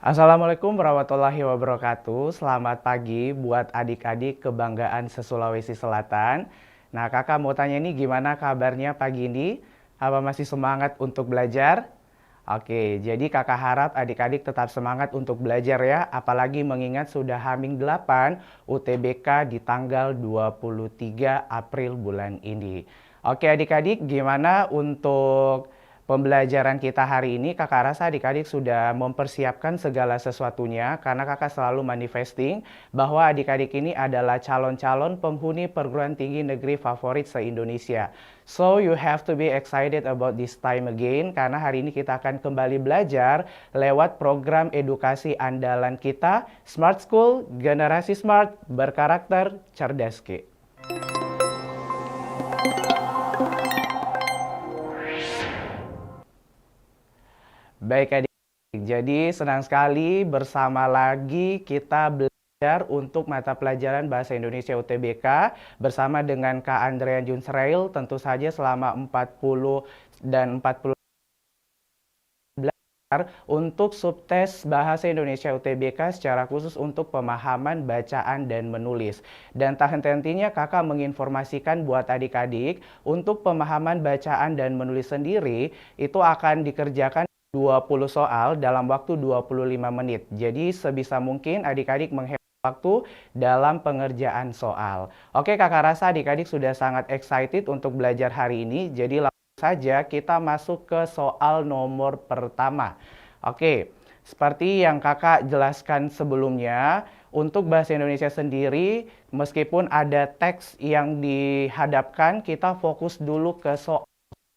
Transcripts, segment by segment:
Assalamualaikum warahmatullahi wabarakatuh. Selamat pagi buat adik-adik kebanggaan se-Sulawesi Selatan. Nah, kakak mau tanya nih gimana kabarnya pagi ini? Apa masih semangat untuk belajar? Oke, jadi kakak harap adik-adik tetap semangat untuk belajar ya. Apalagi mengingat sudah H-8 UTBK di tanggal 23 April bulan ini. Oke adik-adik, gimana untuk pembelajaran kita hari ini? Kakak rasa adik-adik sudah mempersiapkan segala sesuatunya karena kakak selalu manifesting bahwa adik-adik ini adalah calon-calon penghuni perguruan tinggi negeri favorit se-Indonesia. So you have to be excited about this time again karena hari ini kita akan kembali belajar lewat program edukasi andalan kita, Smart School, Generasi Smart, Berkarakter, Cerdas Ki. Baik adik, jadi senang sekali bersama lagi kita belajar untuk mata pelajaran Bahasa Indonesia UTBK bersama dengan Kak Andrea Junsrail tentu saja selama 40 dan 40 untuk subtes Bahasa Indonesia UTBK secara khusus untuk pemahaman bacaan dan menulis. Dan tak henti-hentinya kakak menginformasikan buat adik-adik untuk pemahaman bacaan dan menulis sendiri itu akan dikerjakan 20 soal dalam waktu 25 menit. Jadi sebisa mungkin adik-adik menghemat waktu dalam pengerjaan soal. Oke, kakak rasa adik-adik sudah sangat excited untuk belajar hari ini. Jadi langsung saja kita masuk ke soal nomor pertama. Oke, seperti yang kakak jelaskan sebelumnya, untuk bahasa Indonesia sendiri, meskipun ada teks yang dihadapkan, kita fokus dulu ke soal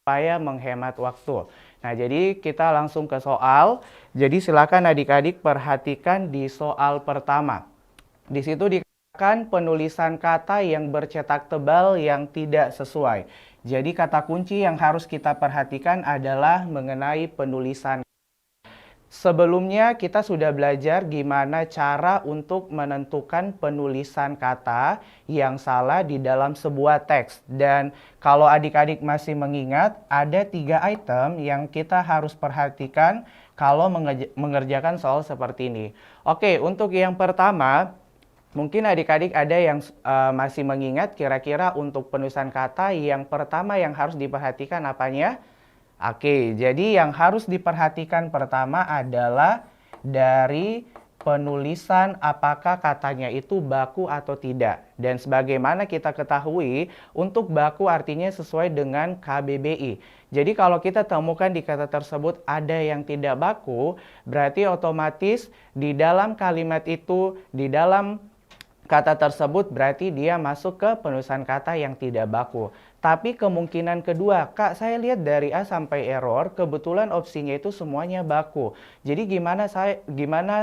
supaya menghemat waktu. Nah, jadi kita langsung ke soal. Jadi silakan adik-adik perhatikan di soal pertama. Di situ dikatakan penulisan kata yang bercetak tebal yang tidak sesuai. Jadi kata kunci yang harus kita perhatikan adalah mengenai penulisan. Sebelumnya kita sudah belajar gimana cara untuk menentukan penulisan kata yang salah di dalam sebuah teks. Dan kalau adik-adik masih mengingat, ada 3 item yang kita harus perhatikan kalau mengerjakan soal seperti ini. Oke, untuk yang pertama, mungkin adik-adik ada yang masih mengingat kira-kira untuk penulisan kata yang pertama yang harus diperhatikan apanya? Oke, jadi yang harus diperhatikan pertama adalah dari penulisan apakah katanya itu baku atau tidak. Dan sebagaimana kita ketahui, untuk baku artinya sesuai dengan KBBI. Jadi kalau kita temukan di kata tersebut ada yang tidak baku, berarti otomatis di dalam kalimat itu, di dalam kata tersebut berarti dia masuk ke penulisan kata yang tidak baku. Tapi kemungkinan kedua, Kak, saya lihat dari A sampai error, kebetulan opsinya itu semuanya baku. Jadi gimana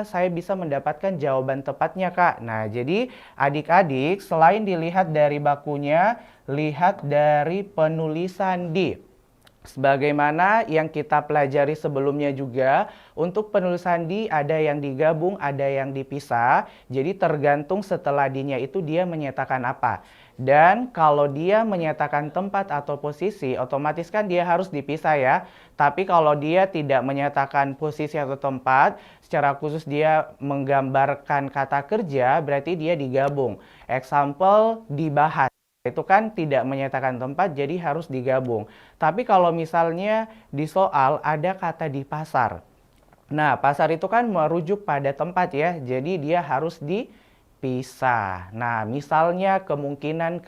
saya bisa mendapatkan jawaban tepatnya, Kak? Nah, jadi adik-adik selain dilihat dari bakunya, lihat dari penulisan di. Sebagaimana yang kita pelajari sebelumnya juga, untuk penulisan di ada yang digabung, ada yang dipisah. Jadi tergantung setelah di-nya itu dia menyatakan apa. Dan kalau dia menyatakan tempat atau posisi, otomatis kan dia harus dipisah ya. Tapi kalau dia tidak menyatakan posisi atau tempat, secara khusus dia menggambarkan kata kerja, berarti dia digabung. Example, dibahas. Itu kan tidak menyatakan tempat, jadi harus digabung. Tapi kalau misalnya di soal ada kata di pasar. Nah, pasar itu kan merujuk pada tempat ya, jadi dia harus dipisah. Nah, misalnya kemungkinan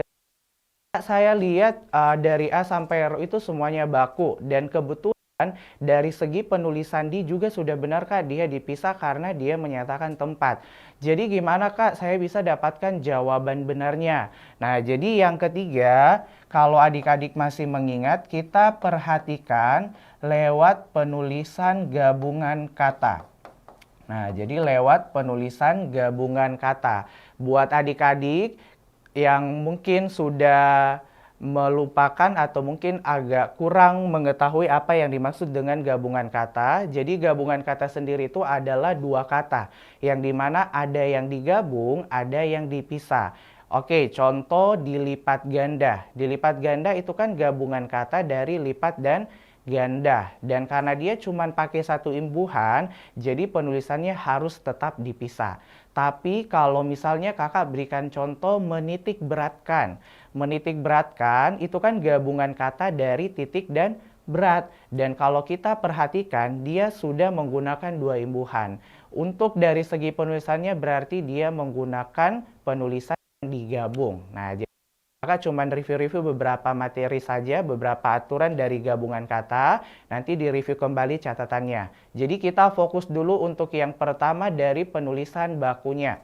saya lihat dari A sampai R itu semuanya baku. Dan kebetulan dari segi penulisan di juga sudah benar Kak, dia dipisah karena dia menyatakan tempat. Jadi gimana Kak saya bisa dapatkan jawaban benarnya? Nah, jadi yang ketiga, kalau adik-adik masih mengingat, kita perhatikan lewat penulisan gabungan kata. Nah, jadi lewat penulisan gabungan kata. Buat adik-adik yang mungkin sudah melupakan atau mungkin agak kurang mengetahui apa yang dimaksud dengan gabungan kata. Jadi gabungan kata sendiri itu adalah 2 kata, yang dimana ada yang digabung, ada yang dipisah. Oke, contoh dilipat ganda. Dilipat ganda itu kan gabungan kata dari lipat dan ganda. Dan karena dia cuma pakai satu imbuhan, jadi penulisannya harus tetap dipisah. Tapi kalau misalnya kakak berikan contoh menitik beratkan. Menitik beratkan itu kan gabungan kata dari titik dan berat. Dan kalau kita perhatikan dia sudah menggunakan dua imbuhan. Untuk dari segi penulisannya berarti dia menggunakan penulisan yang digabung. Nah, Kakak cuma review-review beberapa materi saja, beberapa aturan dari gabungan kata. Nanti direview kembali catatannya. Jadi kita fokus dulu untuk yang pertama dari penulisan bakunya.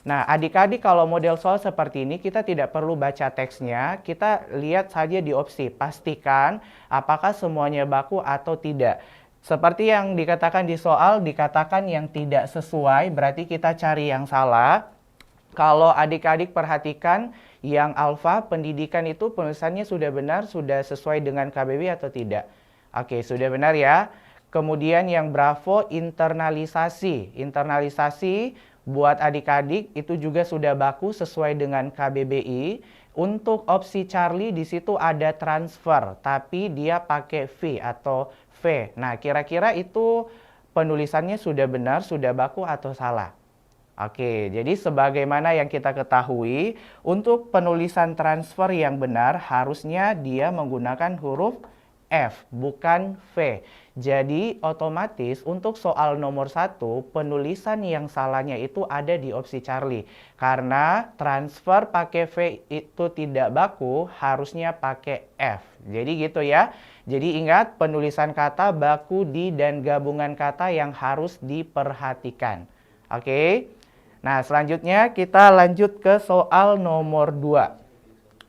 Nah, adik-adik kalau model soal seperti ini kita tidak perlu baca teksnya. Kita lihat saja di opsi. Pastikan apakah semuanya baku atau tidak. Seperti yang dikatakan di soal, dikatakan yang tidak sesuai, berarti kita cari yang salah. Kalau adik-adik perhatikan yang alfa pendidikan itu penulisannya sudah benar, sudah sesuai dengan KBBI atau tidak? Oke, sudah benar ya. Kemudian yang bravo internalisasi. Internalisasi buat adik-adik itu juga sudah baku sesuai dengan KBBI. Untuk opsi Charlie di situ ada transfer, tapi dia pakai V atau V. Nah, kira-kira itu penulisannya sudah benar, sudah baku atau salah? Oke, jadi sebagaimana yang kita ketahui, untuk penulisan transfer yang benar harusnya dia menggunakan huruf F, bukan V. Jadi otomatis untuk soal nomor 1, penulisan yang salahnya itu ada di opsi Charlie. Karena transfer pakai V itu tidak baku, harusnya pakai F. Jadi gitu ya. Jadi ingat penulisan kata baku di dan gabungan kata yang harus diperhatikan. Oke. Nah, selanjutnya kita lanjut ke soal nomor 2.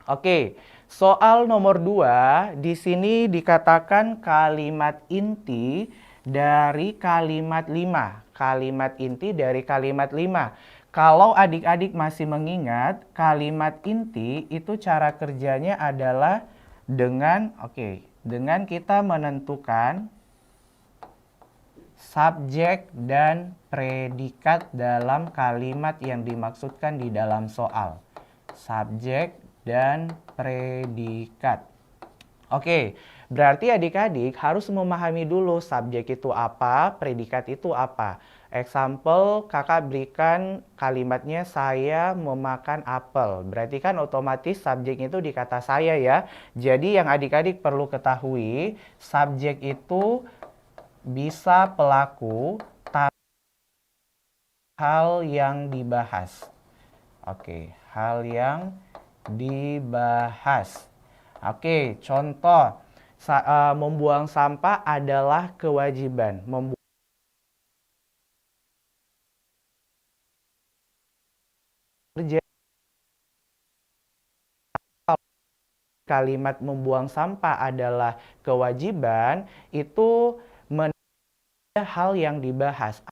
Oke, soal nomor 2 di sini dikatakan kalimat inti dari kalimat 5. Kalimat inti dari kalimat 5. Kalau adik-adik masih mengingat, kalimat inti itu cara kerjanya adalah dengan dengan kita menentukan subjek dan predikat dalam kalimat yang dimaksudkan di dalam soal. Subjek dan predikat. Oke, berarti adik-adik harus memahami dulu subjek itu apa, predikat itu apa. Example, kakak berikan kalimatnya saya memakan apel. Berarti kan otomatis subjeknya itu di kata saya ya. Jadi yang adik-adik perlu ketahui, subjek itu bisa pelaku, tapi hal yang dibahas. Oke, hal yang dibahas. Oke, contoh membuang sampah adalah kewajiban. Kalimat membuang sampah adalah kewajiban, itu hal yang dibahas.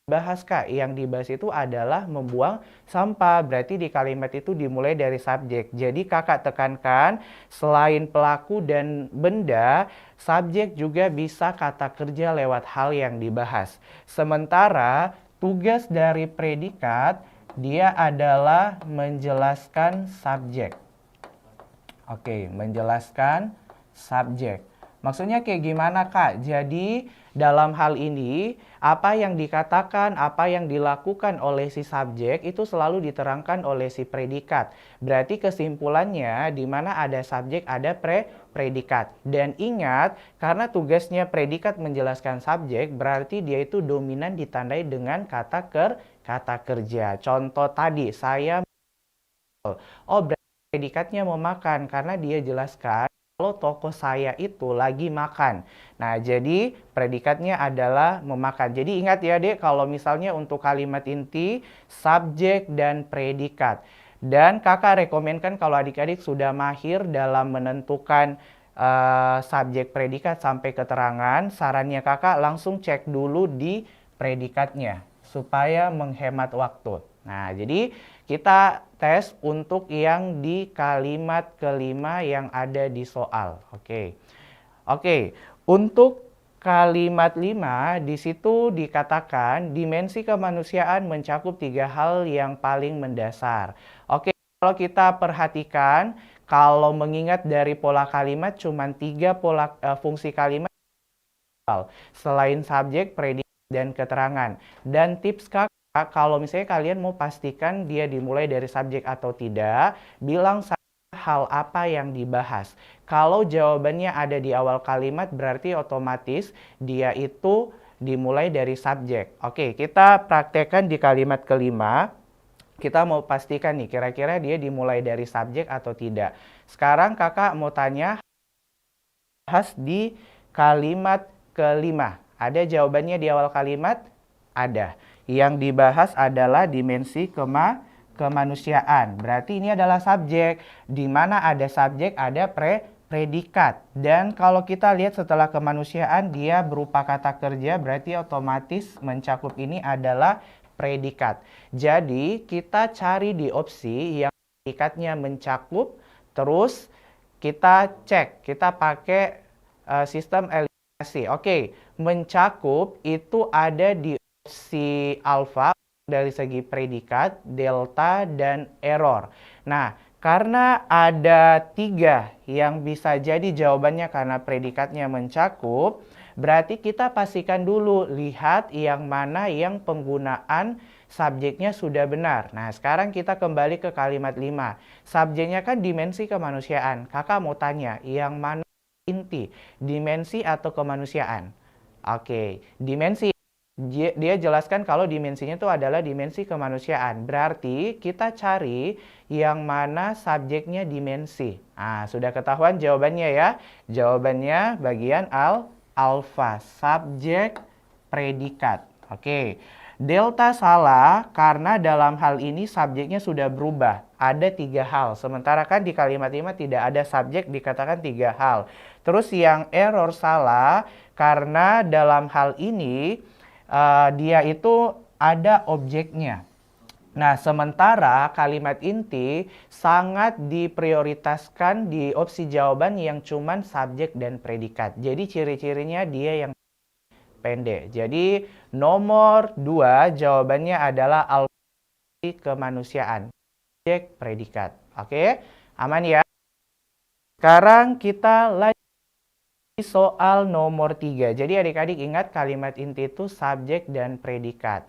Bahas Kak, yang dibahas itu adalah membuang sampah. Berarti di kalimat itu dimulai dari subjek. Jadi kakak tekankan selain pelaku dan benda, subjek juga bisa kata kerja lewat hal yang dibahas. Sementara tugas dari predikat dia adalah menjelaskan subjek. Oke, menjelaskan subjek. Maksudnya kayak gimana Kak? Jadi dalam hal ini apa yang dikatakan, apa yang dilakukan oleh si subjek itu selalu diterangkan oleh si predikat. Berarti kesimpulannya di mana ada subjek ada predikat. Dan ingat, karena tugasnya predikat menjelaskan subjek, berarti dia itu dominan ditandai dengan kata kerja. Contoh tadi, saya berarti predikatnya memakan karena dia jelaskan kalau toko saya itu lagi makan. Nah, jadi predikatnya adalah memakan. Jadi ingat ya Dek, kalau misalnya untuk kalimat inti, subjek dan predikat. Dan kakak rekomenkan kalau adik-adik sudah mahir dalam menentukan subjek predikat sampai keterangan, sarannya kakak langsung cek dulu di predikatnya supaya menghemat waktu. Nah, jadi kita tes untuk yang di kalimat kelima yang ada di soal. Oke. Untuk kalimat 5 di situ dikatakan dimensi kemanusiaan mencakup 3 hal yang paling mendasar. Oke, kalau kita perhatikan, kalau mengingat dari pola kalimat cuma 3 pola fungsi kalimat selain subjek, predikat, dan keterangan. Dan tips kakak, kalau misalnya kalian mau pastikan dia dimulai dari subjek atau tidak, bilang hal apa yang dibahas. Kalau jawabannya ada di awal kalimat, berarti otomatis dia itu dimulai dari subjek. Oke, kita praktekkan di kalimat kelima. Kita mau pastikan nih, kira-kira dia dimulai dari subjek atau tidak. Sekarang kakak mau tanya, bahas di kalimat kelima. Ada jawabannya di awal kalimat? Ada. Yang dibahas adalah dimensi kemanusiaan. Berarti ini adalah subjek. Di mana ada subjek, ada predikat. Dan kalau kita lihat setelah kemanusiaan, dia berupa kata kerja, berarti otomatis mencakup ini adalah predikat. Jadi kita cari di opsi yang predikatnya mencakup, terus kita cek, kita pakai sistem eliminasi. Oke, mencakup itu ada di opsi alfa dari segi predikat, delta, dan error. Nah, karena ada 3 yang bisa jadi jawabannya karena predikatnya mencakup, berarti kita pastikan dulu, lihat yang mana yang penggunaan subjeknya sudah benar. Nah, sekarang kita kembali ke kalimat 5. Subjeknya kan dimensi kemanusiaan. Kakak mau tanya, yang mana inti? Dimensi atau kemanusiaan? Oke, dimensi. Dia jelaskan kalau dimensinya itu adalah dimensi kemanusiaan. Berarti kita cari yang mana subjeknya dimensi. Nah, sudah ketahuan jawabannya ya. Jawabannya bagian alfa, subjek predikat. Oke. Delta salah karena dalam hal ini subjeknya sudah berubah. Ada 3 hal. Sementara kan di kalimat 5 tidak ada subjek, dikatakan 3 hal. Terus yang error salah karena dalam hal ini dia itu ada objeknya. Nah, sementara kalimat inti sangat diprioritaskan di opsi jawaban yang cuman subjek dan predikat. Jadi ciri-cirinya dia yang pendek. Jadi nomor 2 jawabannya adalah alfa kemanusiaan. Subjek predikat. Oke, aman ya? Sekarang kita lanjut soal nomor 3. Jadi adik-adik ingat kalimat inti itu subjek dan predikat.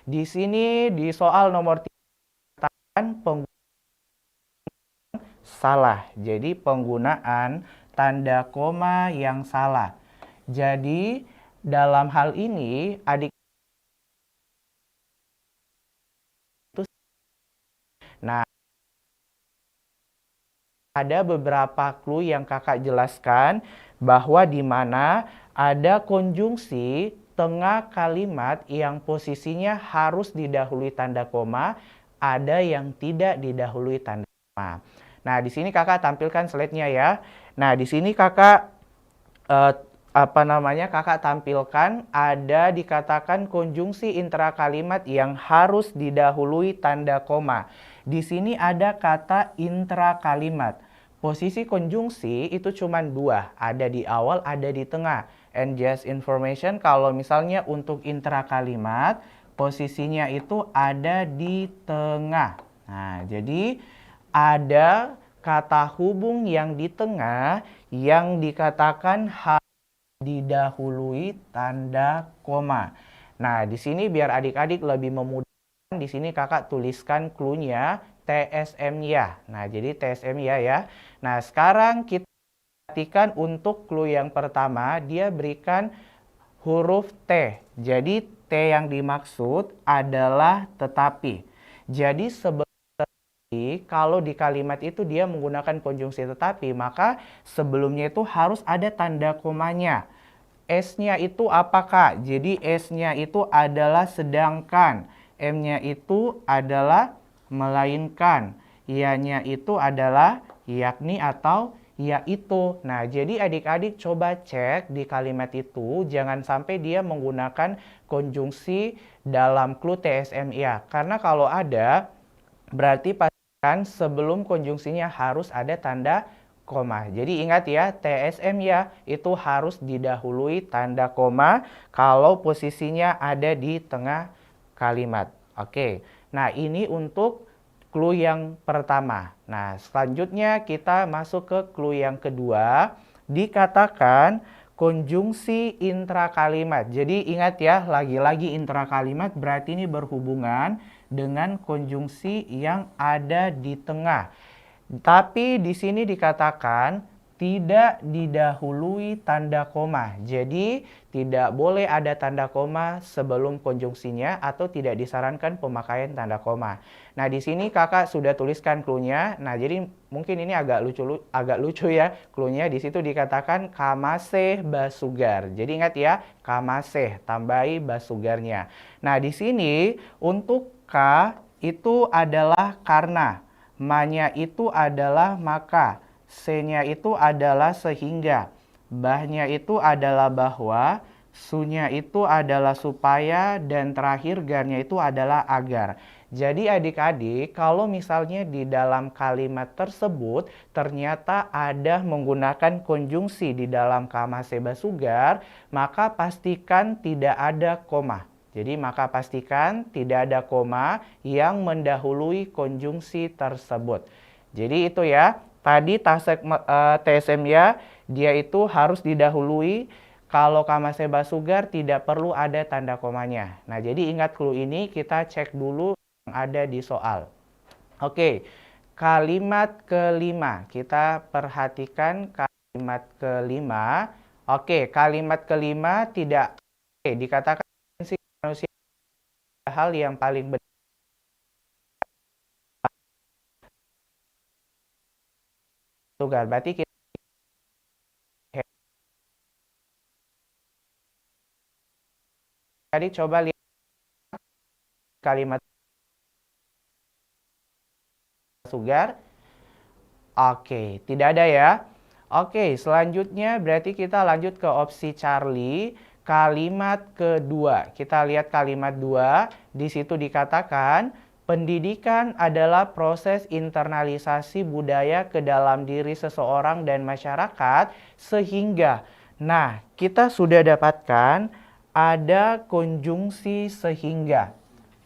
Di sini di soal nomor 3 penggunaan salah. Jadi penggunaan tanda koma yang salah. Jadi dalam hal ini adik itu, nah, ada beberapa clue yang kakak jelaskan bahwa di mana ada konjungsi tengah kalimat yang posisinya harus didahului tanda koma, ada yang tidak didahului tanda koma. Nah, di sini kakak tampilkan slide-nya ya. Nah, di sini kakak kakak tampilkan ada dikatakan konjungsi intrakalimat yang harus didahului tanda koma. Di sini ada kata intrakalimat. Posisi konjungsi itu cuma 2, ada di awal, ada di tengah. And just information, kalau misalnya untuk intrakalimat, posisinya itu ada di tengah. Nah, jadi ada kata hubung yang di tengah yang dikatakan harus didahului tanda koma. Nah, di sini biar adik-adik lebih memudahkan, di sini kakak tuliskan clue-nya TSM ya. Nah, jadi TSM ya. Nah, sekarang kita perhatikan untuk clue yang pertama, dia berikan huruf T. Jadi T yang dimaksud adalah tetapi. Jadi kalau di kalimat itu dia menggunakan konjungsi tetapi, maka sebelumnya itu harus ada tanda komanya. S-nya itu apa, Kak? Jadi S-nya itu adalah sedangkan. M-nya itu adalah melainkan. Y-nya itu adalah yakni atau yaitu. Nah, jadi adik-adik coba cek di kalimat itu, jangan sampai dia menggunakan konjungsi dalam clue TSM ya. Karena kalau ada, berarti pastikan sebelum konjungsinya harus ada tanda koma. Jadi ingat ya, TSM ya, itu harus didahului tanda koma kalau posisinya ada di tengah kalimat. Oke, nah ini untuk clue yang pertama. Nah, selanjutnya kita masuk ke clue yang kedua. Dikatakan konjungsi intrakalimat. Jadi ingat ya, lagi-lagi intrakalimat berarti ini berhubungan dengan konjungsi yang ada di tengah. Tapi di sini dikatakan tidak didahului tanda koma. Jadi tidak boleh ada tanda koma sebelum konjungsinya atau tidak disarankan pemakaian tanda koma. Nah, di sini kakak sudah tuliskan clue-nya. Nah, jadi mungkin ini agak lucu ya clue-nya. Di situ dikatakan kamase basugar. Jadi ingat ya, kamase tambahi basugarnya. Nah, di sini untuk K itu adalah karena, ma-nya itu adalah maka, C-nya itu adalah sehingga, bah-nya itu adalah bahwa, su-nya itu adalah supaya, dan terakhir gar-nya itu adalah agar. Jadi adik-adik, kalau misalnya di dalam kalimat tersebut ternyata ada menggunakan konjungsi di dalam kamase basugar, maka pastikan tidak ada koma. Jadi maka pastikan tidak ada koma yang mendahului konjungsi tersebut. Jadi itu ya. Tadi TSM ya, dia itu harus didahului. Kalau kamase basugar tidak perlu ada tanda komanya. Nah, jadi ingat clue ini kita cek dulu yang ada di soal. Oke, kalimat kelima. Kita perhatikan kalimat kelima. Oke, kalimat kelima tidak dikatakan manusia hal yang paling benar. Berarti kita tadi coba lihat kalimat sugar. Oke, tidak ada ya. Oke, selanjutnya berarti kita lanjut ke opsi Charlie. Kalimat kedua. Kita lihat kalimat 2. Di situ dikatakan pendidikan adalah proses internalisasi budaya ke dalam diri seseorang dan masyarakat sehingga. Nah, kita sudah dapatkan ada konjungsi sehingga.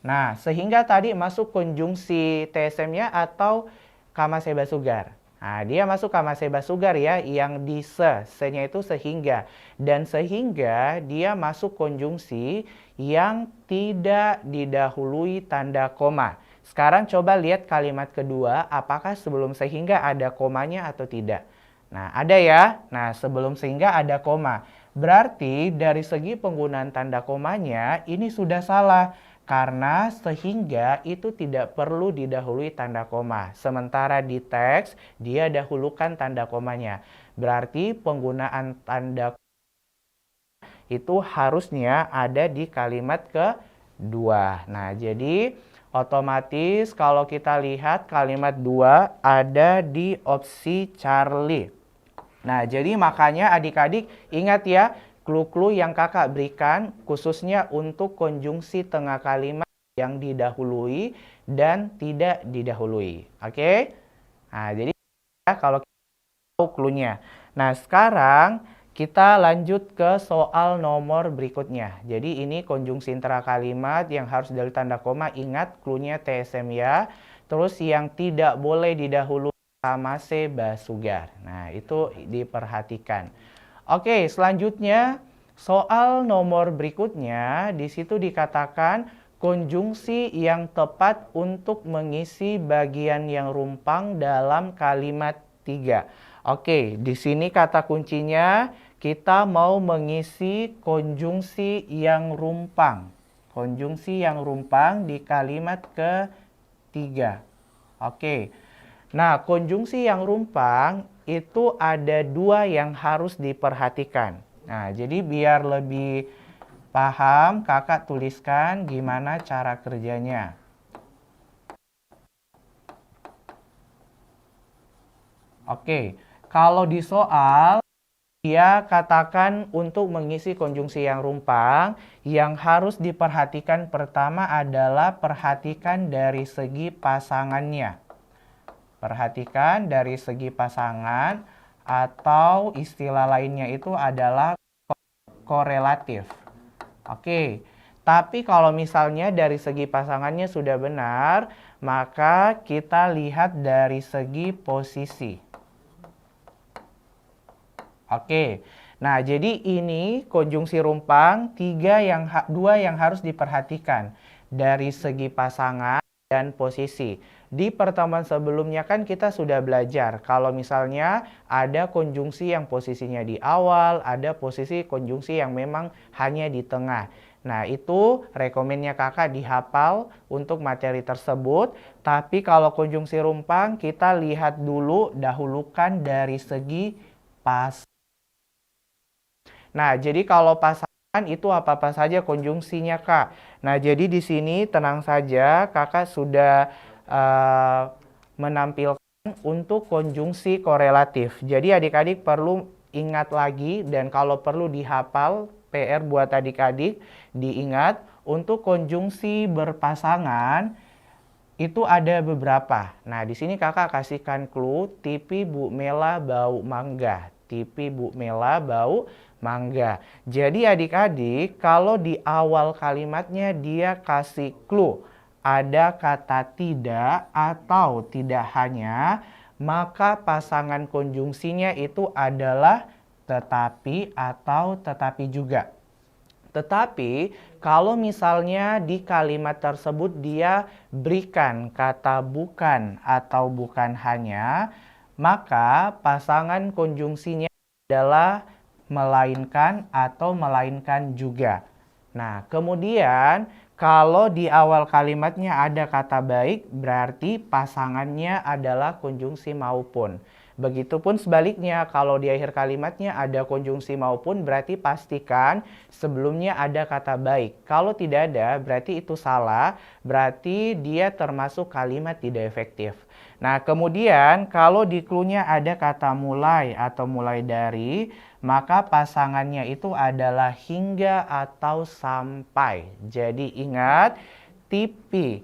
Nah, sehingga tadi masuk konjungsi TSM-nya atau kamase basugar. Nah, dia masuk kamase basugar ya, yang di se-nya itu sehingga. Dan sehingga dia masuk konjungsi yang tidak didahului tanda koma. Sekarang coba lihat kalimat kedua, apakah sebelum sehingga ada komanya atau tidak. Nah, ada ya. Nah, sebelum sehingga ada koma. Berarti dari segi penggunaan tanda komanya ini sudah salah. Karena sehingga itu tidak perlu didahului tanda koma. Sementara di teks dia dahulukan tanda komanya. Berarti penggunaan tanda koma itu harusnya ada di kalimat kedua. Nah, jadi otomatis kalau kita lihat kalimat 2 ada di opsi Charlie. Nah, jadi makanya adik-adik ingat ya, clue-clue yang kakak berikan khususnya untuk konjungsi tengah kalimat yang didahului dan tidak didahului. Oke? Nah, jadi ya, kalau kita tahu clue-nya. Nah, sekarang kita lanjut ke soal nomor berikutnya. Jadi ini konjungsi intrakalimat yang harus dari tanda koma. Ingat clue-nya TSM ya. Terus yang tidak boleh didahului kamase basugar. Nah, itu diperhatikan. Oke, selanjutnya soal nomor berikutnya di situ dikatakan konjungsi yang tepat untuk mengisi bagian yang rumpang dalam kalimat 3. Oke, di sini kata kuncinya kita mau mengisi konjungsi yang rumpang. Konjungsi yang rumpang di kalimat ketiga. Oke. Nah, konjungsi yang rumpang itu ada 2 yang harus diperhatikan. Nah, jadi biar lebih paham, kakak tuliskan gimana cara kerjanya. Oke, kalau di soal dia katakan untuk mengisi konjungsi yang rumpang, yang harus diperhatikan pertama adalah perhatikan dari segi pasangannya. Perhatikan dari segi pasangan atau istilah lainnya itu adalah korelatif. Oke, tapi kalau misalnya dari segi pasangannya sudah benar, maka kita lihat dari segi posisi. Oke, Nah, jadi ini konjungsi rumpang dua yang harus diperhatikan dari segi pasangan dan posisi. Di pertemuan sebelumnya kan kita sudah belajar kalau misalnya ada konjungsi yang posisinya di awal, ada posisi konjungsi yang memang hanya di tengah. Nah, itu rekomennya kakak dihafal untuk materi tersebut. Tapi kalau konjungsi rumpang kita lihat dulu dahulukan dari segi pas. Nah, jadi kalau pasangan itu apa-apa saja konjungsinya, Kak. Nah, jadi di sini tenang saja, Kakak sudah menampilkan untuk konjungsi korelatif. Jadi adik-adik perlu ingat lagi dan kalau perlu dihafal, PR buat adik-adik diingat untuk konjungsi berpasangan itu ada beberapa. Nah, di sini kakak kasihkan clue, TV Bu Mela bau mangga. TV Bu Mela bau mangga. Jadi adik-adik, kalau di awal kalimatnya dia kasih clue, ada kata tidak atau tidak hanya, maka pasangan konjungsinya itu adalah tetapi atau tetapi juga. Tetapi kalau misalnya di kalimat tersebut dia berikan kata bukan atau bukan hanya, maka pasangan konjungsinya adalah melainkan atau melainkan juga. Nah, kemudian kalau di awal kalimatnya ada kata baik, berarti pasangannya adalah konjungsi maupun. Begitupun sebaliknya, kalau di akhir kalimatnya ada konjungsi maupun, berarti pastikan sebelumnya ada kata baik. Kalau tidak ada, berarti itu salah, berarti dia termasuk kalimat tidak efektif. Nah, kemudian kalau di clue-nya ada kata mulai atau mulai dari, maka pasangannya itu adalah hingga atau sampai. Jadi ingat, tipi,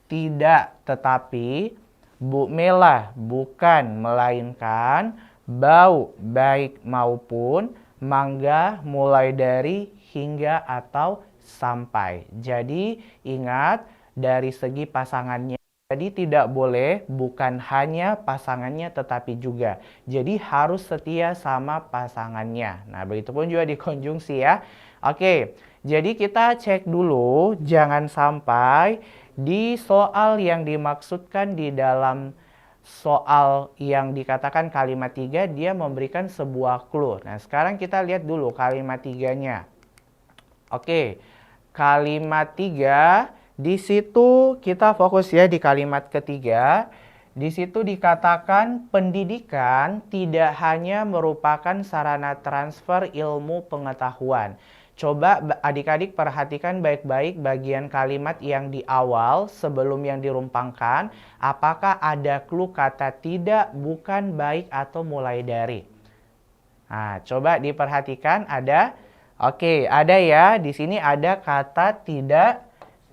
tidak tetapi, Bu Mela bukan melainkan, bau baik maupun, mangga mulai dari, hingga atau sampai. Jadi ingat dari segi pasangannya. Jadi tidak boleh bukan hanya pasangannya tetapi juga. Jadi harus setia sama pasangannya. Nah, begitupun juga di konjungsi ya. Oke, jadi kita cek dulu jangan sampai di soal yang dimaksudkan di dalam soal yang dikatakan kalimat 3 dia memberikan sebuah clue. Nah, sekarang kita lihat dulu kalimat 3-nya. Oke, kalimat 3 di situ kita fokus ya di kalimat ketiga. Di situ dikatakan pendidikan tidak hanya merupakan sarana transfer ilmu pengetahuan. Coba adik-adik perhatikan baik-baik bagian kalimat yang di awal sebelum yang dirumpangkan. Apakah ada clue kata tidak, bukan, baik, atau mulai dari? Nah, coba diperhatikan ada. Oke, ada ya. Di sini ada kata tidak,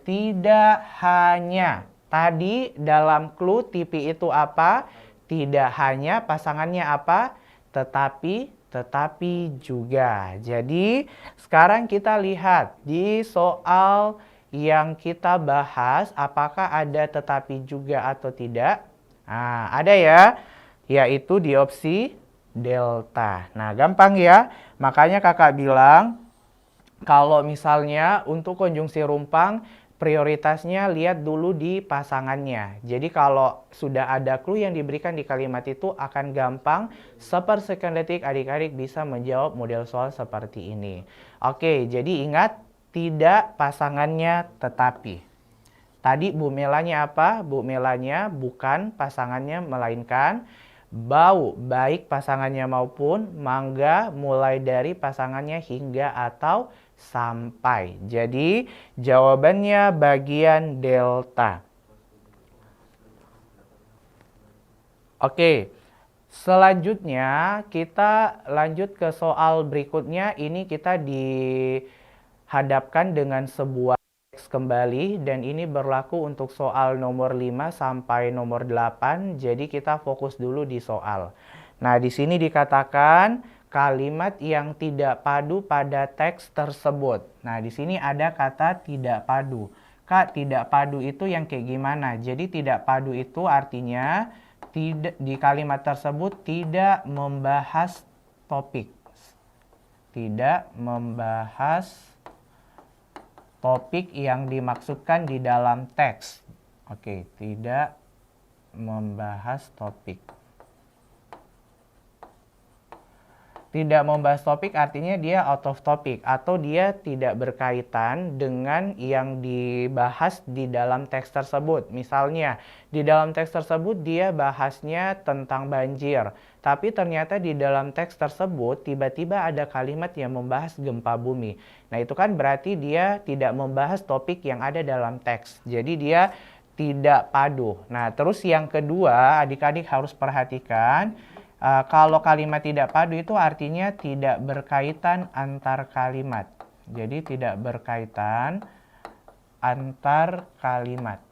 tidak hanya. Tadi dalam clue TV itu apa? Tidak hanya, pasangannya apa? Tetapi juga. Jadi sekarang kita lihat di soal yang kita bahas apakah ada tetapi juga atau tidak. Nah, ada ya, yaitu di opsi delta. Nah, gampang ya. Makanya kakak bilang kalau misalnya untuk konjungsi rumpang prioritasnya lihat dulu di pasangannya. Jadi kalau sudah ada clue yang diberikan di kalimat itu akan gampang sepersekian detik adik-adik bisa menjawab model soal seperti ini. Oke, jadi ingat tidak pasangannya tetapi. Tadi Bu Melanya apa? Bu Melanya bukan pasangannya melainkan. Bau baik pasangannya maupun, mangga mulai dari pasangannya hingga atau sampai. Jadi jawabannya bagian delta. Oke, selanjutnya kita lanjut ke soal berikutnya. Ini kita dihadapkan dengan sebuah teks kembali dan ini berlaku untuk soal nomor 5 sampai nomor 8. Jadi kita fokus dulu di soal. Nah, di sini dikatakan kalimat yang tidak padu pada teks tersebut. Nah, di sini ada kata tidak padu. Kak, tidak padu itu yang kayak gimana? Jadi tidak padu itu artinya tidak di kalimat tersebut tidak membahas topik. tidak membahas topik yang dimaksudkan di dalam teks. Oke, tidak membahas topik. Tidak membahas topik artinya dia out of topic atau dia tidak berkaitan dengan yang dibahas di dalam teks tersebut. Misalnya, di dalam teks tersebut dia bahasnya tentang banjir, tapi ternyata di dalam teks tersebut tiba-tiba ada kalimat yang membahas gempa bumi. Nah, itu kan berarti dia tidak membahas topik yang ada dalam teks. Jadi dia tidak padu. Nah, terus yang kedua, adik-adik harus perhatikan. Kalau kalimat tidak padu itu artinya tidak berkaitan antar kalimat. Jadi tidak berkaitan antar kalimat.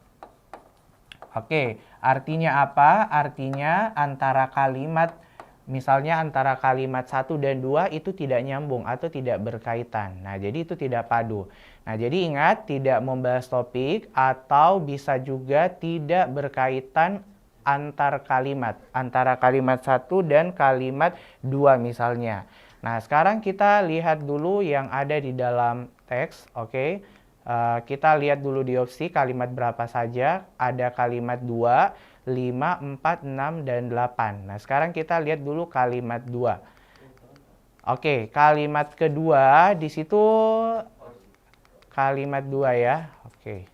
Oke, artinya apa? Artinya antara kalimat, misalnya antara kalimat 1 dan 2 itu tidak nyambung atau tidak berkaitan. Nah, jadi itu tidak padu. Nah, jadi ingat tidak membahas topik atau bisa juga tidak berkaitan antar kalimat, antara kalimat 1 dan kalimat 2 misalnya. Nah, sekarang kita lihat dulu yang ada di dalam teks, oke. Kita lihat dulu di opsi kalimat berapa saja. Ada kalimat 2, 5, 4, 6, dan 8. Nah, sekarang kita lihat dulu kalimat 2. Oke, kalimat kedua di situ kalimat 2 ya. Oke.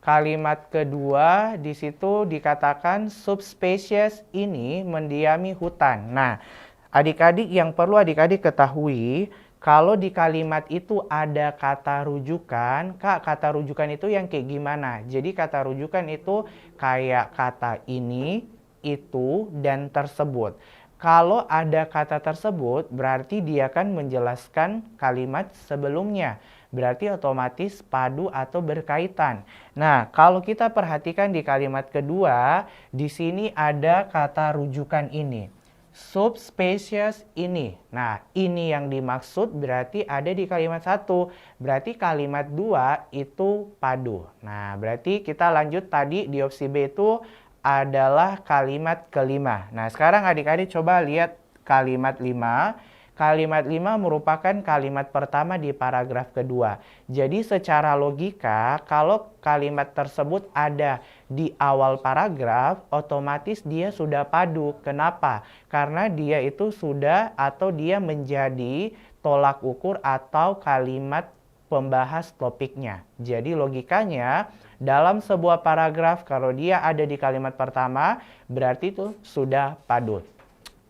Kalimat kedua di situ dikatakan subspesies ini mendiami hutan. Nah, adik-adik yang perlu adik-adik ketahui, kalau di kalimat itu ada kata rujukan, Kak, kata rujukan itu yang kayak gimana? Jadi kata rujukan itu kayak kata ini, itu, dan tersebut. Kalau ada kata tersebut, berarti dia akan menjelaskan kalimat sebelumnya. Berarti otomatis padu atau berkaitan. Nah, kalau kita perhatikan di kalimat kedua, di sini ada kata rujukan ini. Subspesies ini. Nah, ini yang dimaksud berarti ada di kalimat 1. Berarti kalimat 2 itu padu. Nah, berarti kita lanjut tadi di opsi B itu adalah kalimat kelima. Nah, sekarang adik-adik coba lihat kalimat 5. Kalimat 5 merupakan kalimat pertama di paragraf kedua. Jadi secara logika, kalau kalimat tersebut ada di awal paragraf, otomatis dia sudah padu. Kenapa? Karena dia itu sudah atau dia menjadi tolak ukur atau kalimat pembahas topiknya. Jadi logikanya, dalam sebuah paragraf kalau dia ada di kalimat pertama, berarti itu sudah padu.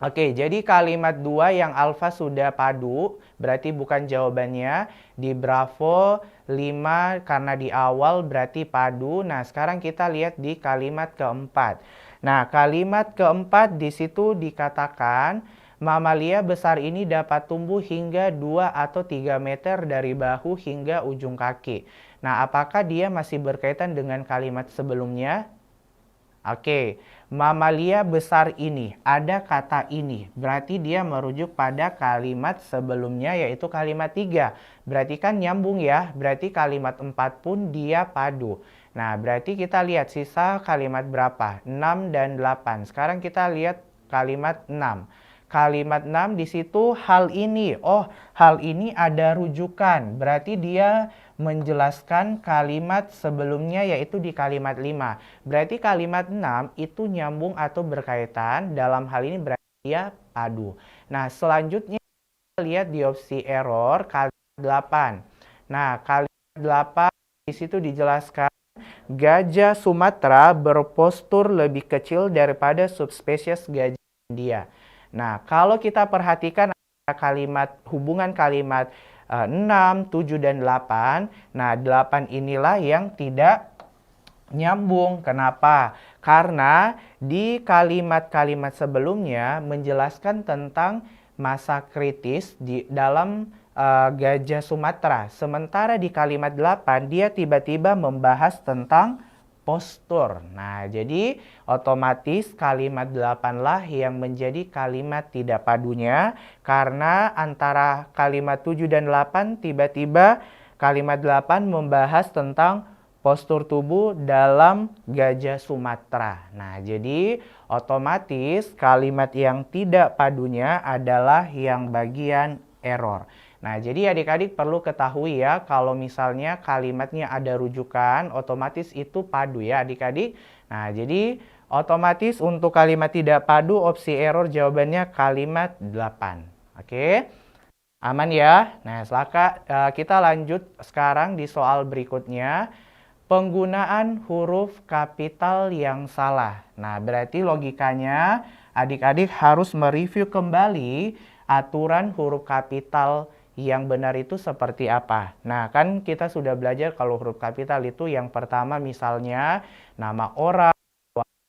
Oke, jadi kalimat 2 yang alfa sudah padu, berarti bukan jawabannya. Di Bravo 5 karena di awal berarti padu. Nah, sekarang kita lihat di kalimat keempat. Nah, kalimat keempat di situ dikatakan, mamalia besar ini dapat tumbuh hingga 2 atau 3 meter dari bahu hingga ujung kaki. Nah, apakah dia masih berkaitan dengan kalimat sebelumnya? Oke, mamalia besar ini, ada kata ini, berarti dia merujuk pada kalimat sebelumnya yaitu kalimat 3. Berarti kan nyambung ya, berarti kalimat 4 pun dia padu. Nah, berarti kita lihat sisa kalimat berapa? 6 dan 8. Sekarang kita lihat kalimat 6. Kalimat 6 di situ hal ini. Oh, hal ini ada rujukan. Berarti dia menjelaskan kalimat sebelumnya yaitu di kalimat 5. Berarti kalimat 6 itu nyambung atau berkaitan. Dalam hal ini berarti dia padu. Nah, selanjutnya kita lihat di opsi error kalimat 8. Nah, kalimat 8 di situ dijelaskan gajah Sumatera berpostur lebih kecil daripada subspesies gajah India. Nah, kalau kita perhatikan kalimat hubungan kalimat 6, 7, dan 8. Nah, 8 inilah yang tidak nyambung. Kenapa? Karena di kalimat-kalimat sebelumnya menjelaskan tentang masa kritis di dalam gajah Sumatera. Sementara di kalimat 8 dia tiba-tiba membahas tentang postur. Nah, jadi otomatis kalimat 8 lah yang menjadi kalimat tidak padunya karena antara kalimat 7 dan 8 tiba-tiba kalimat 8 membahas tentang postur tubuh dalam gajah Sumatera. Nah, jadi otomatis kalimat yang tidak padunya adalah yang bagian error. Nah, jadi adik-adik perlu ketahui ya, kalau misalnya kalimatnya ada rujukan, otomatis itu padu ya adik-adik. Nah, jadi otomatis untuk kalimat tidak padu, opsi error jawabannya kalimat 8. Oke, aman ya? Nah, kita lanjut sekarang di soal berikutnya. Penggunaan huruf kapital yang salah. Nah, berarti logikanya adik-adik harus mereview kembali aturan huruf kapital yang benar itu seperti apa. Nah, kan kita sudah belajar kalau huruf kapital itu yang pertama misalnya nama orang,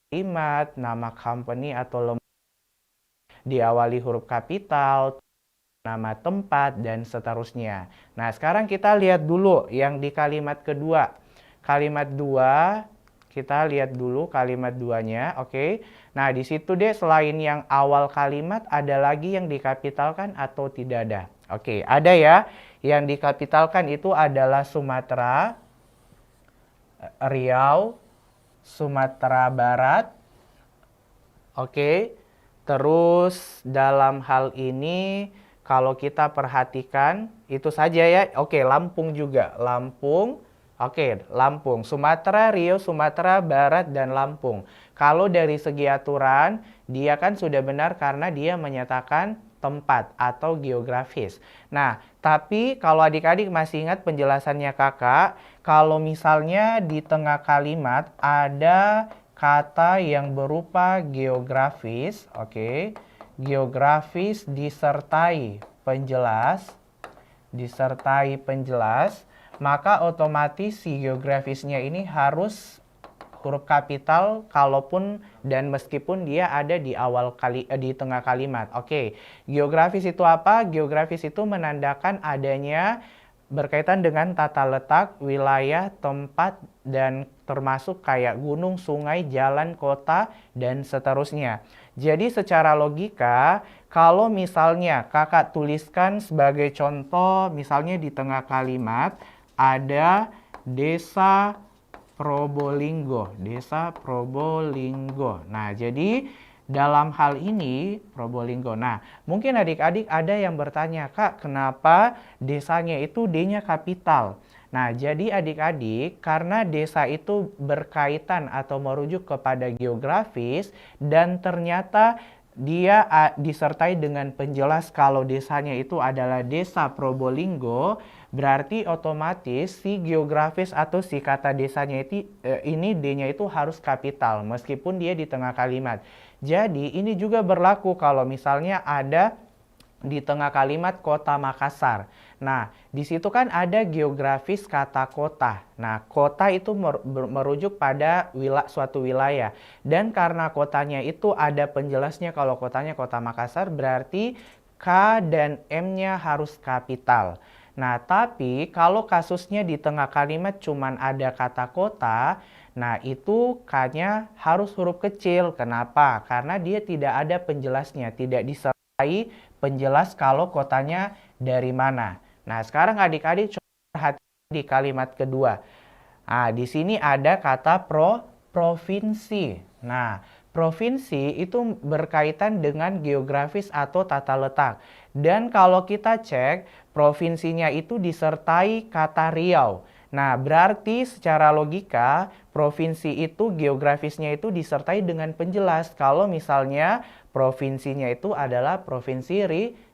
kalimat, nama company atau lembaga diawali huruf kapital, nama tempat, dan seterusnya. Nah, sekarang kita lihat dulu yang di kalimat kedua. Kalimat 2, kita lihat dulu kalimat 2-nya, oke. Nah, di situ deh selain yang awal kalimat, ada lagi yang dikapitalkan atau tidak ada? Oke, ada ya. Yang dikapitalkan itu adalah Sumatera, Riau, Sumatera Barat, oke. Terus dalam hal ini kalau kita perhatikan itu saja ya. Oke, Lampung juga. Lampung. Oke, Lampung. Sumatera, Riau, Sumatera Barat, dan Lampung. Kalau dari segi aturan, dia kan sudah benar karena dia menyatakan tempat atau geografis. Nah, tapi kalau adik-adik masih ingat penjelasannya kakak, kalau misalnya di tengah kalimat ada kata yang berupa geografis, oke, geografis disertai penjelas, maka otomatis si geografisnya ini harus huruf kapital kalaupun dan meskipun dia ada di di tengah kalimat. Oke, geografis itu apa? Geografis itu menandakan adanya berkaitan dengan tata letak, wilayah, tempat, dan termasuk kayak gunung, sungai, jalan, kota, dan seterusnya. Jadi secara logika, kalau misalnya kakak tuliskan sebagai contoh, misalnya di tengah kalimat ada desa Probolinggo, desa Probolinggo. Nah, jadi dalam hal ini Probolinggo. Nah, mungkin adik-adik ada yang bertanya, Kak, kenapa desanya itu D-nya kapital? Nah, jadi adik-adik, karena desa itu berkaitan atau merujuk kepada geografis dan ternyata dia disertai dengan penjelas kalau desanya itu adalah desa Probolinggo, berarti otomatis si geografis atau si kata desanya ini D-nya itu harus kapital meskipun dia di tengah kalimat. Jadi ini juga berlaku kalau misalnya ada di tengah kalimat kota Makassar. Nah, di situ kan ada geografis kata kota. Nah, kota itu merujuk pada suatu wilayah. Dan karena kotanya itu ada penjelasnya kalau kotanya kota Makassar, berarti K dan M-nya harus kapital. Nah, tapi kalau kasusnya di tengah kalimat cuman ada kata kota, nah itu K-nya harus huruf kecil. Kenapa? Karena dia tidak ada penjelasnya, tidak disertai penjelas kalau kotanya dari mana. Nah, sekarang adik-adik coba perhatikan di kalimat kedua. Nah, di sini ada kata provinsi. Nah, provinsi itu berkaitan dengan geografis atau tata letak. Dan kalau kita cek, provinsinya itu disertai kata Riau. Nah, berarti secara logika, provinsi itu geografisnya itu disertai dengan penjelas. Kalau misalnya provinsinya itu adalah Provinsi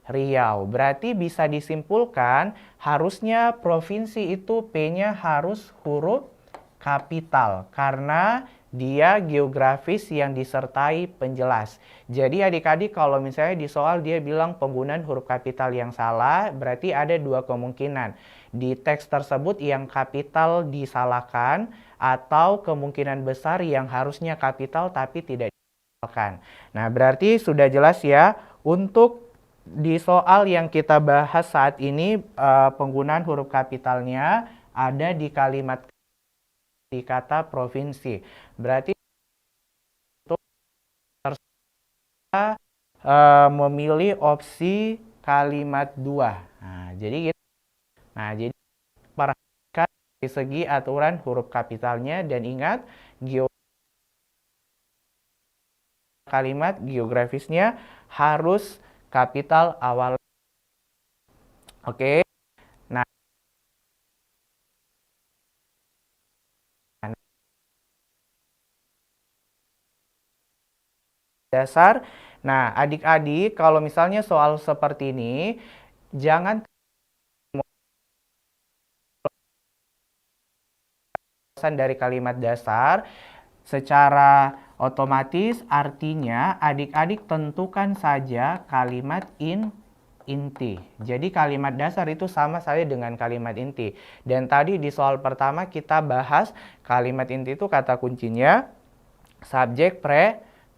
Riau. Berarti bisa disimpulkan harusnya provinsi itu P-nya harus huruf kapital karena dia geografis yang disertai penjelas. Jadi adik-adik kalau misalnya di soal dia bilang penggunaan huruf kapital yang salah, berarti ada dua kemungkinan. Di teks tersebut yang kapital disalahkan atau kemungkinan besar yang harusnya kapital tapi tidak disalahkan. Nah, berarti sudah jelas ya untuk di soal yang kita bahas saat ini penggunaan huruf kapitalnya ada di kalimat di kata provinsi. Berarti itu terserah memilih opsi kalimat 2. Nah, jadi gitu. Nah, jadi perhatikan dari segi aturan huruf kapitalnya, dan ingat kalimat geografisnya harus kapital awal. Oke. Nah, dasar. Nah, adik-adik kalau misalnya soal seperti ini, jangan dari kalimat dasar. Secara otomatis artinya adik-adik tentukan saja kalimat inti. Jadi kalimat dasar itu sama saja dengan kalimat inti. Dan tadi di soal pertama kita bahas kalimat inti itu kata kuncinya subjek,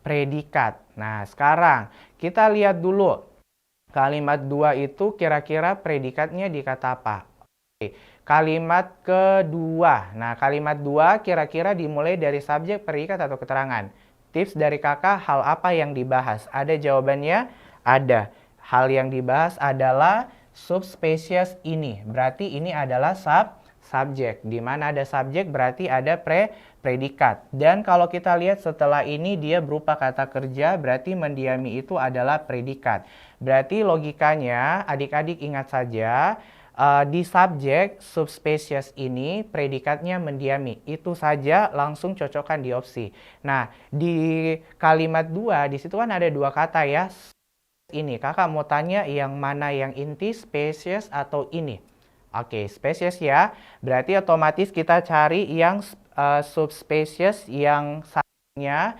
predikat. Nah, sekarang kita lihat dulu kalimat 2 itu kira-kira predikatnya di kata apa? Oke. Kalimat kedua. Nah, kalimat 2 kira-kira dimulai dari subjek, predikat, atau keterangan. Tips dari kakak, hal apa yang dibahas? Ada jawabannya? Ada. Hal yang dibahas adalah subspesies ini. Berarti ini adalah subjek. Di mana ada subjek berarti ada predikat. Dan kalau kita lihat setelah ini dia berupa kata kerja, berarti mendiami itu adalah predikat. Berarti logikanya adik-adik ingat saja, di subjek subspesies ini predikatnya mendiami. Itu saja langsung cocokkan di opsi. Nah, di kalimat 2 di situ kan ada dua kata ya. Ini kakak mau tanya yang mana yang inti, spesies atau ini? Oke, spesies ya. Berarti otomatis kita cari yang subspesies yang satunya.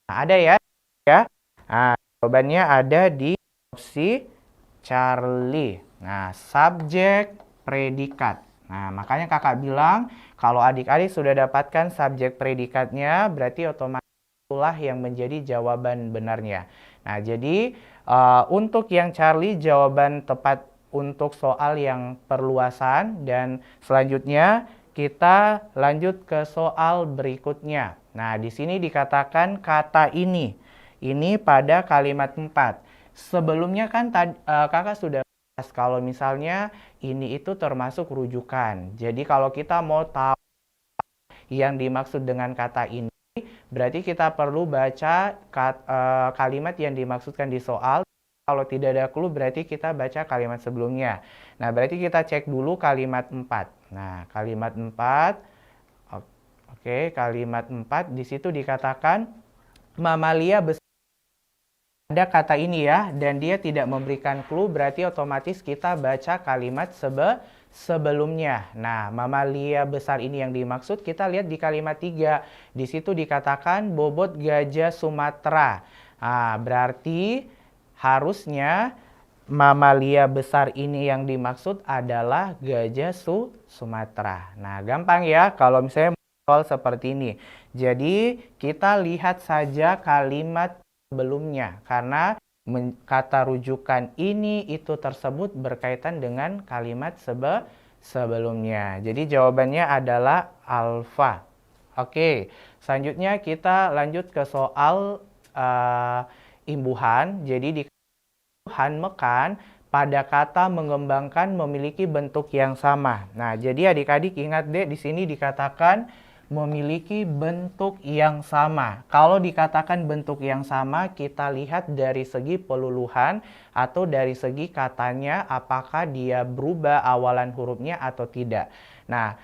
Nah, ada ya? Nah, jawabannya ada di opsi Charlie. Nah, subjek, predikat. Nah, makanya kakak bilang kalau adik-adik sudah dapatkan subjek predikatnya, berarti otomatis itulah yang menjadi jawaban benarnya. Nah, jadi untuk yang Charlie jawaban tepat untuk soal yang perluasan, dan selanjutnya kita lanjut ke soal berikutnya. Nah, di sini dikatakan kata ini pada kalimat 4. Sebelumnya kan kakak sudah bahas kalau misalnya ini itu termasuk rujukan. Jadi kalau kita mau tahu yang dimaksud dengan kata ini, berarti kita perlu baca kalimat yang dimaksudkan di soal. Kalau tidak ada clue berarti kita baca kalimat sebelumnya. Nah, berarti kita cek dulu kalimat 4. Nah, kalimat 4. Oke, kalimat 4 di situ dikatakan mamalia besar. Ada kata ini ya, dan dia tidak memberikan clue, berarti otomatis kita baca kalimat sebelumnya. Nah, mamalia besar ini yang dimaksud kita lihat di kalimat 3. Di situ dikatakan bobot gajah Sumatera. Nah, berarti harusnya mamalia besar ini yang dimaksud adalah gajah Sumatera. Nah, gampang ya kalau misalnya soal seperti ini. Jadi, kita lihat saja kalimat sebelumnya, karena kata rujukan ini itu tersebut berkaitan dengan kalimat sebelumnya. Jadi jawabannya adalah alfa. Oke, selanjutnya kita lanjut ke soal imbuhan. Jadi di imbuhan mekan pada kata mengembangkan memiliki bentuk yang sama. Nah, jadi adik-adik ingat deh, di sini dikatakan memiliki bentuk yang sama. Kalau dikatakan bentuk yang sama, kita lihat dari segi peluluhan atau dari segi katanya apakah dia berubah awalan hurufnya atau tidak. Nah,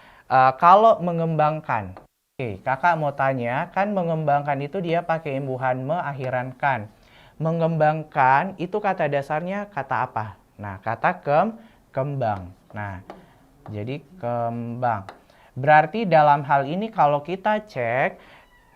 kalau mengembangkan, oke, kakak mau tanya, kan mengembangkan itu dia pakai imbuhan me akhiran kan. Mengembangkan itu kata dasarnya kata apa? Nah, kata kembang. Nah, jadi kembang. Berarti dalam hal ini kalau kita cek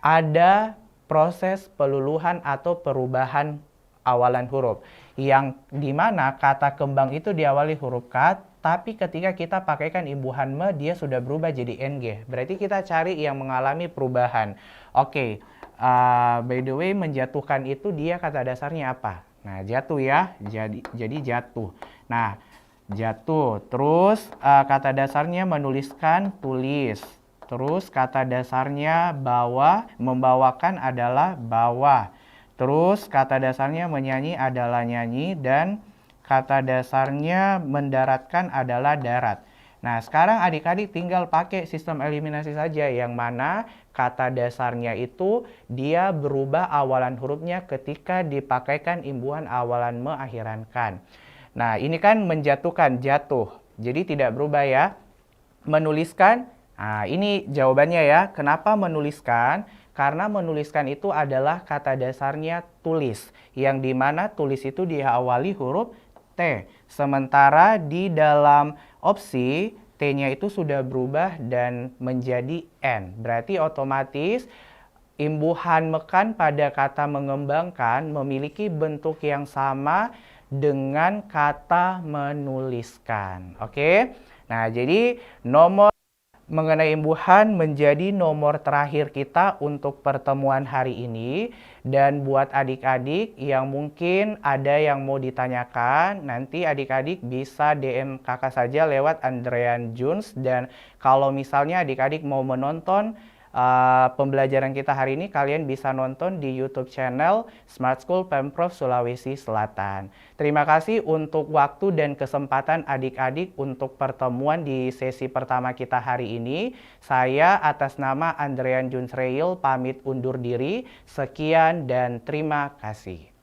ada proses peluluhan atau perubahan awalan huruf. Yang dimana kata kembang itu diawali huruf K, tapi ketika kita pakaikan imbuhan me dia sudah berubah jadi NG. Berarti kita cari yang mengalami perubahan. Oke, by the way menjatuhkan itu dia kata dasarnya apa? Nah, jatuh ya, jadi jatuh. Nah, jatuh. Terus kata dasarnya menuliskan, tulis. Terus kata dasarnya bawa, membawakan adalah bawa. Terus kata dasarnya menyanyi adalah nyanyi, dan kata dasarnya mendaratkan adalah darat. Nah, sekarang adik-adik tinggal pakai sistem eliminasi saja, yang mana kata dasarnya itu dia berubah awalan hurufnya ketika dipakaikan imbuhan awalan me akhiran kan. Nah, ini kan menjatuhkan, jatuh. Jadi tidak berubah ya. Menuliskan, nah ini jawabannya ya. Kenapa menuliskan? Karena menuliskan itu adalah kata dasarnya tulis, yang dimana tulis itu diawali huruf T. Sementara di dalam opsi T-nya itu sudah berubah dan menjadi N. Berarti otomatis imbuhan mekan pada kata mengembangkan memiliki bentuk yang sama dengan kata menuliskan. Oke? Nah, jadi nomor mengenai imbuhan menjadi nomor terakhir kita untuk pertemuan hari ini. Dan buat adik-adik yang mungkin ada yang mau ditanyakan, nanti adik-adik bisa DM kakak saja lewat Andrean Juns. Dan kalau misalnya adik-adik mau menonton pembelajaran kita hari ini, kalian bisa nonton di YouTube channel Smart School Pemprov Sulawesi Selatan. Terima kasih untuk waktu dan kesempatan adik-adik untuk pertemuan di sesi pertama kita hari ini. Saya atas nama Andrean Junsreil pamit undur diri. Sekian dan terima kasih.